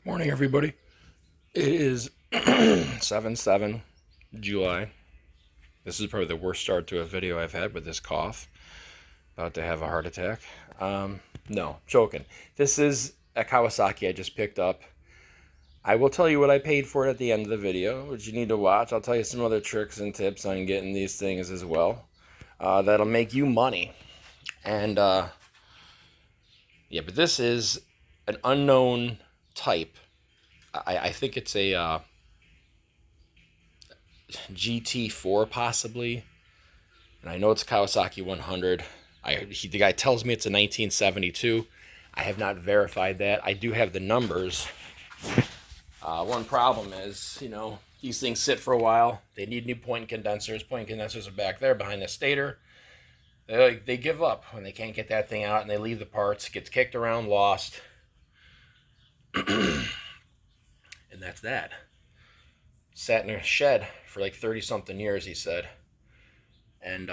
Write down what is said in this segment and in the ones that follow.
Morning, everybody. It is 7/7 July. This is probably the worst start to a video I've had with this cough. About to have a heart attack. No, joking. This is a Kawasaki I just picked up. I will tell you what I paid for it at the end of the video, which you need to watch. I'll tell you some other tricks and tips on getting these things as well. That'll make you money. And, yeah, but this is an unknown type. I think it's a GT4 possibly, and I know it's Kawasaki 100. The guy tells me it's a 1972. I have not verified that. I do have the numbers. One problem is, these things sit for a while. They need new point condensers. Point condensers are back there behind the stator. They give up when they can't get that thing out, and they leave the parts. Gets kicked around, lost, and that's that. Sat in a shed for like 30 something years, he said. And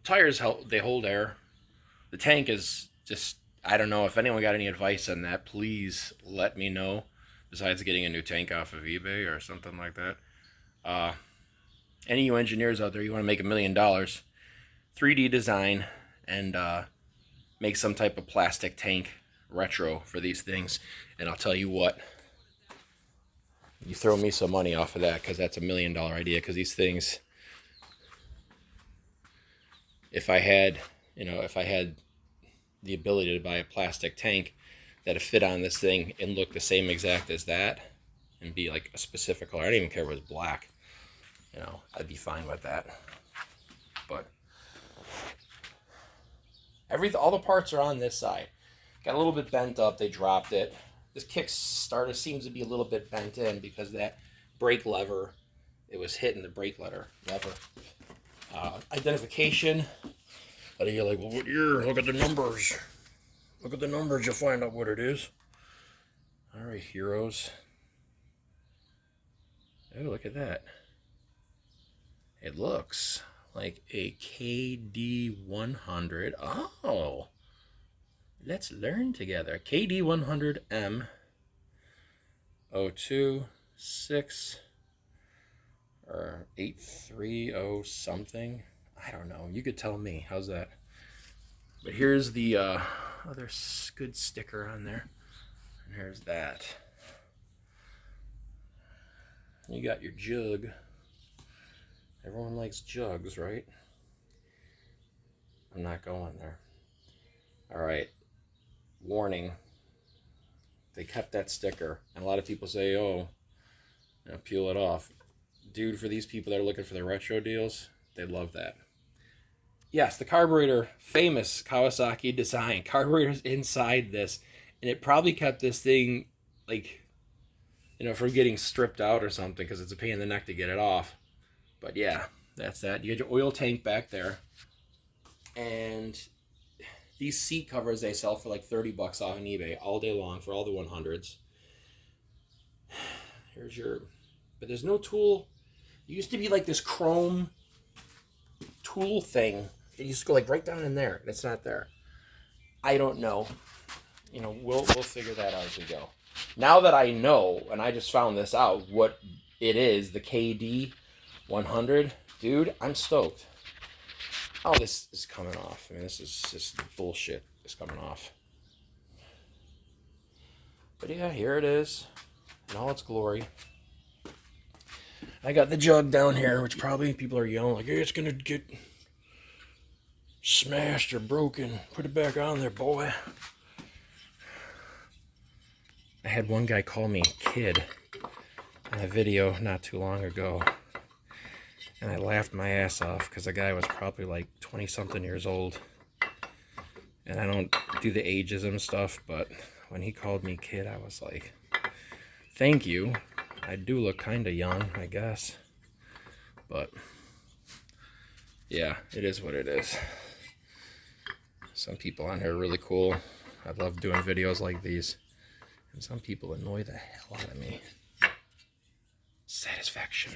tires they hold air. The tank is just, I don't know if anyone got any advice on that. Please let me know. Besides getting a new tank off of eBay or something like that. Any of you engineers out there, you want to make $1 million, 3D design and make some type of plastic tank retro for these things, and I'll tell you what, you throw me some money off of that, because that's $1 million idea. Because these things, if I had the ability to buy a plastic tank that'd fit on this thing and look the same exact as that and be like a specific color, I don't even care if it was black, I'd be fine with that. But all the parts are on this side. Got a little bit bent up, they dropped it. This Kickstarter seems to be a little bit bent in because that brake lever, it was hitting the brake lever. Identification. And you're like, well, what year? Look at the numbers. Look at the numbers, you'll find out what it is. All right, heroes. Oh, look at that. It looks like a KD100. Oh, let's learn together. KD100M 026 or 830 something. I don't know. You could tell me. How's that? But here's the other good sticker on there. And here's that. You got your jug. Everyone likes jugs, right? I'm not going there. All right. Warning. They kept that sticker. And a lot of people say, oh, peel it off. Dude, for these people that are looking for the retro deals, they love that. Yes, the carburetor, famous Kawasaki design. Carburetor's inside this. And it probably kept this thing, from getting stripped out or something, because it's a pain in the neck to get it off. But yeah, that's that. You get your oil tank back there. And these seat covers they sell for like 30 bucks off on eBay all day long for all the 100s. But there's no tool. There used to be like this chrome tool thing. It used to go like right down in there, and it's not there. I don't know. We'll figure that out as we go. Now that I know, and I just found this out, what it is, the KD 100, dude, I'm stoked. Oh, this is coming off. I mean, this is just bullshit. It's coming off. But yeah, here it is in all its glory. I got the jug down here, which probably people are yelling like, hey, it's gonna get smashed or broken. Put it back on there, boy. I had one guy call me kid in a video not too long ago. And I laughed my ass off because the guy was probably like 20-something years old. And I don't do the ageism stuff, but when he called me kid, I was like, thank you. I do look kind of young, I guess. But, yeah, it is what it is. Some people on here are really cool. I love doing videos like these. And some people annoy the hell out of me. Satisfaction.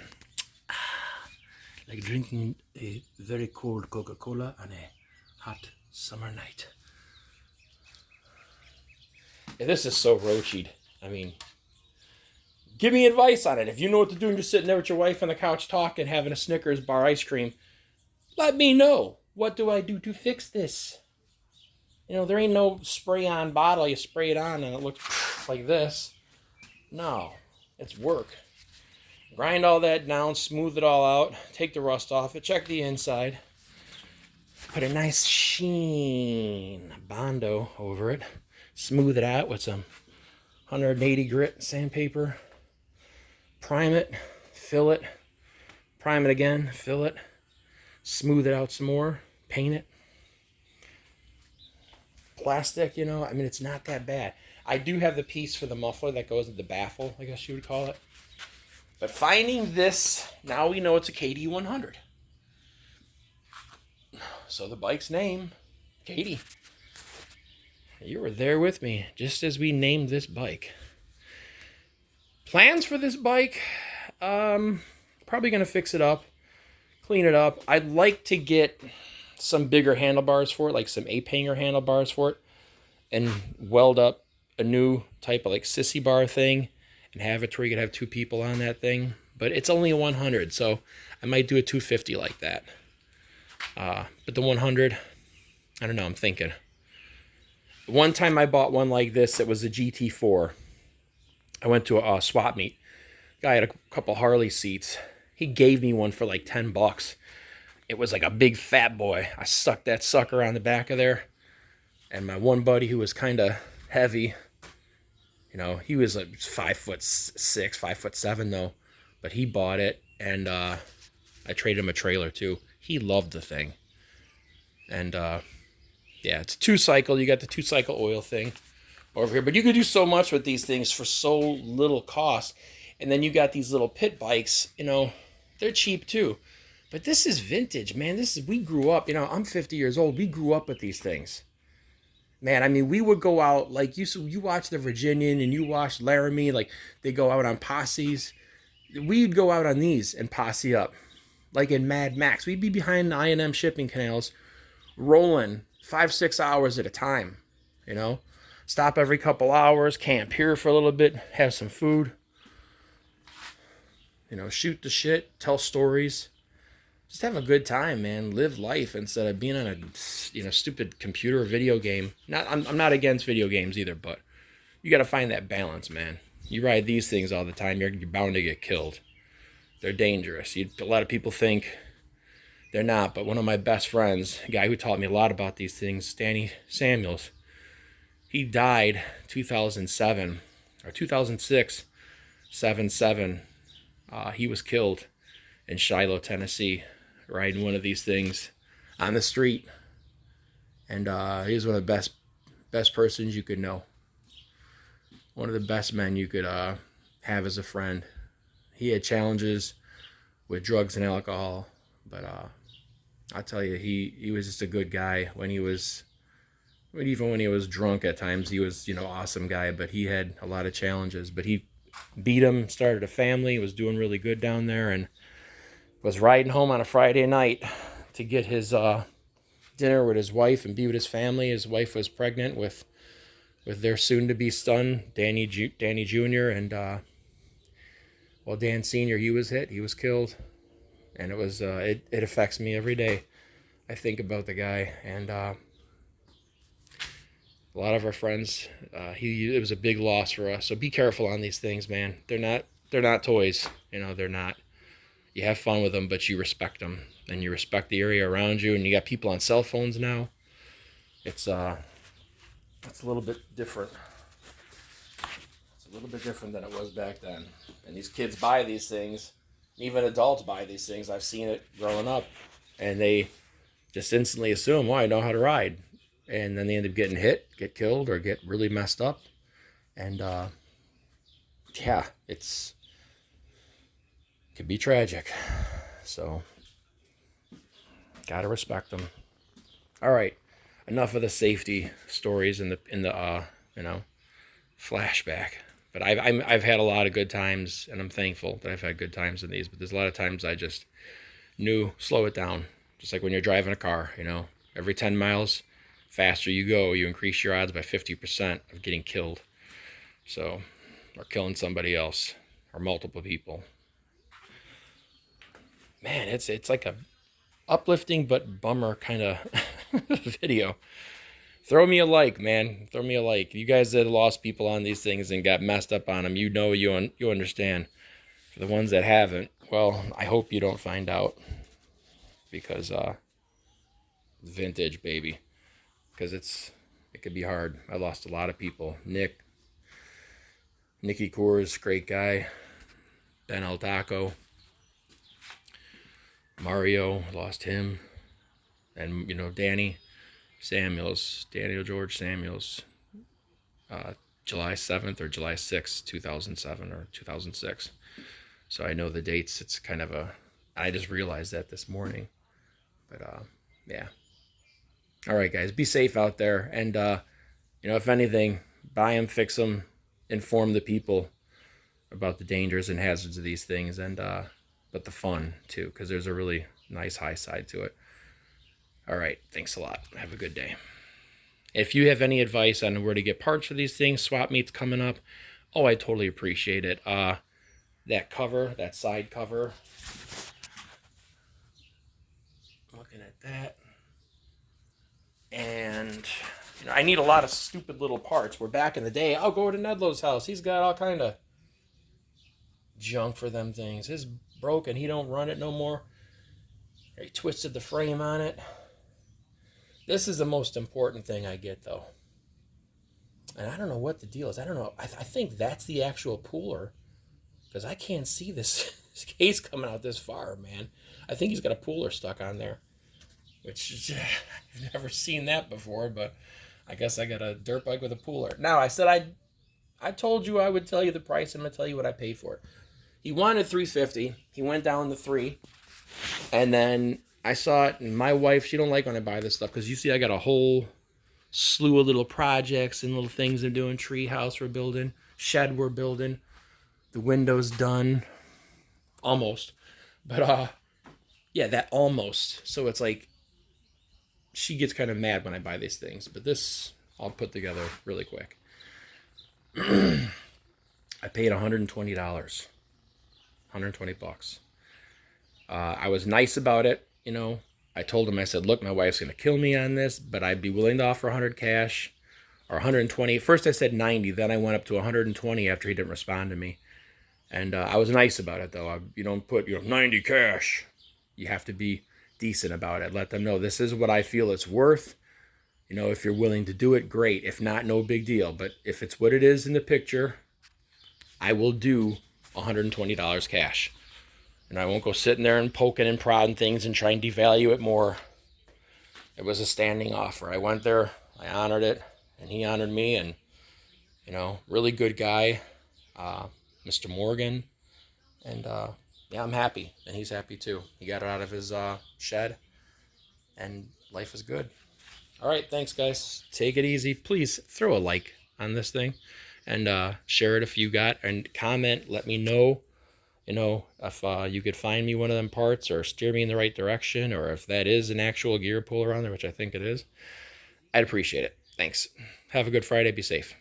Like drinking a very cold Coca-Cola on a hot summer night. This is so roached. I mean, give me advice on it. If you know what to do and you're sitting there with your wife on the couch talking, having a Snickers bar ice cream, let me know. What do I do to fix this? You know, there ain't no spray-on bottle. You spray it on and it looks like this. No, it's work. Grind all that down, smooth it all out, take the rust off it, check the inside, put a nice sheen Bondo over it, smooth it out with some 180 grit sandpaper, prime it, fill it, prime it again, fill it, smooth it out some more, paint it. Plastic, you know, I mean, it's not that bad. I do have the piece for the muffler that goes with the baffle, I guess you would call it. But finding this, now we know it's a KD100. So the bike's name, Katie. You were there with me just as we named this bike. Plans for this bike, probably going to fix it up, clean it up. I'd like to get some bigger handlebars for it, like some ape hanger handlebars for it, and weld up a new type of like sissy bar thing and have it where you could have two people on that thing. But it's only a 100, so I might do a 250 like that. But the 100, I don't know, I'm thinking. One time I bought one like this, it was a GT4. I went to a swap meet. Guy had a couple Harley seats. He gave me one for like $10. It was like a big fat boy. I sucked that sucker on the back of there. And my one buddy who was kind of heavy, you know, he was like 5'6", 5'7" though. But he bought it, and I traded him a trailer too. He loved the thing. And yeah, it's a 2-cycle. You got the 2-cycle oil thing over here. But you could do so much with these things for so little cost. And then you got these little pit bikes, you know, they're cheap too. But this is vintage, man. We grew up, you know, I'm 50 years old. We grew up with these things. Man, I mean, we would go out, like, you watch the Virginian and you watch Laramie, like, they go out on posses. We'd go out on these and posse up. Like in Mad Max. We'd be behind the I&M shipping canals, rolling 5-6 hours at a time, you know. Stop every couple hours, camp here for a little bit, have some food. You know, shoot the shit, tell stories. Just have a good time, man. Live life instead of being on a, you know, stupid computer video game. I'm not against video games either, but you got to find that balance, man. You ride these things all the time, you're bound to get killed. They're dangerous. A lot of people think they're not, but one of my best friends, a guy who taught me a lot about these things, Danny Samuels, he died 2007 or 2006, 7/7. He was killed in Shiloh, Tennessee, riding one of these things on the street. And he was one of the best persons you could know. One of the best men you could have as a friend. He had challenges with drugs and alcohol, but I'll tell you, he was just a good guy. Even when he was drunk at times, he was, you know, awesome guy, but he had a lot of challenges. But he beat him, started a family, was doing really good down there, and was riding home on a Friday night to get his dinner with his wife and be with his family. His wife was pregnant with their soon-to-be son, Danny Jr., and well, Dan Sr., he was hit, he was killed, and it was it affects me every day. I think about the guy, and a lot of our friends, it was a big loss for us. So be careful on these things, man. They're not toys, you know. They're not. You have fun with them, but you respect them, and you respect the area around you. And you got people on cell phones now. It's a little bit different. It's a little bit different than it was back then. And these kids buy these things, even adults buy these things. I've seen it growing up, and they just instantly assume, well, I know how to ride. And then they end up getting hit, get killed, or get really messed up. And yeah, it could be tragic. So gotta respect them. All right, enough of the safety stories in the you know, flashback. But I've had a lot of good times, and I'm thankful that I've had good times in these. But there's a lot of times I just knew, slow it down. Just like when you're driving a car, you know, every 10 miles faster you go, you increase your odds by 50% of getting killed. So, or killing somebody else or multiple people. Man, it's like a uplifting but bummer kind of video. Throw me a like, man. Throw me a like. You guys that lost people on these things and got messed up on them, you know, you understand. For the ones that haven't, well, I hope you don't find out, because vintage, baby. Because it could be hard. I lost a lot of people. Nicky Coors, great guy. Ben Aldaco. Mario, lost him. And, you know, Daniel George Samuels, July 7th or July 6th, 2007 or 2006. So I know the dates. It's kind of I just realized that this morning. But, yeah. All right, guys, be safe out there. And, you know, if anything, buy them, fix them, inform the people about the dangers and hazards of these things, and but the fun, too, because there's a really nice high side to it. All right, thanks a lot. Have a good day. If you have any advice on where to get parts for these things, swap meets coming up, oh, I totally appreciate it. That cover, that side cover, looking at that, and you know, I need a lot of stupid little parts. Where back in the day, I'll go to Nedlow's house. He's got all kind of junk for them things. His broken. He don't run it no more. He twisted the frame on it. This is the most important thing I get, though. And I don't know what the deal is. I don't know. I think that's the actual pooler, because I can't see this case coming out this far, man. I think he's got a pooler stuck on there, which I've never seen that before, but I guess I got a dirt bike with a pooler. Now, I said I told you I would tell you the price. I'm going to tell you what I paid for it. He wanted $350. He went down to $3. And then I saw it, and my wife, she don't like when I buy this stuff, because you see I got a whole slew of little projects and little things I'm doing. Tree house we're building. Shed we're building. The window's done. Almost. But, yeah, that almost. So it's like, she gets kind of mad when I buy these things. But this, I'll put together really quick. I paid $120. $120. I was nice about it, you know. I told him, I said, look, my wife's going to kill me on this, but I'd be willing to offer 100 cash or 120. First I said 90, then I went up to 120 after he didn't respond to me. And I was nice about it, though. You don't put, 90 cash. You have to be decent about it. Let them know this is what I feel it's worth. You know, if you're willing to do it, great. If not, no big deal. But if it's what it is in the picture, I will do $120 cash. And I won't go sitting there and poking and prodding things and trying to devalue it more. It was a standing offer. I went there, I honored it, and he honored me. And, really good guy, Mr. Morgan. And, yeah, I'm happy. And he's happy too. He got it out of his shed. And life is good. All right, thanks, guys. Take it easy. Please throw a like on this thing. And share it if you got. And comment. Let me know. If you could find me one of them parts or steer me in the right direction, or if that is an actual gear puller on there, which I think it is, I'd appreciate it. Thanks. Have a good Friday. Be safe.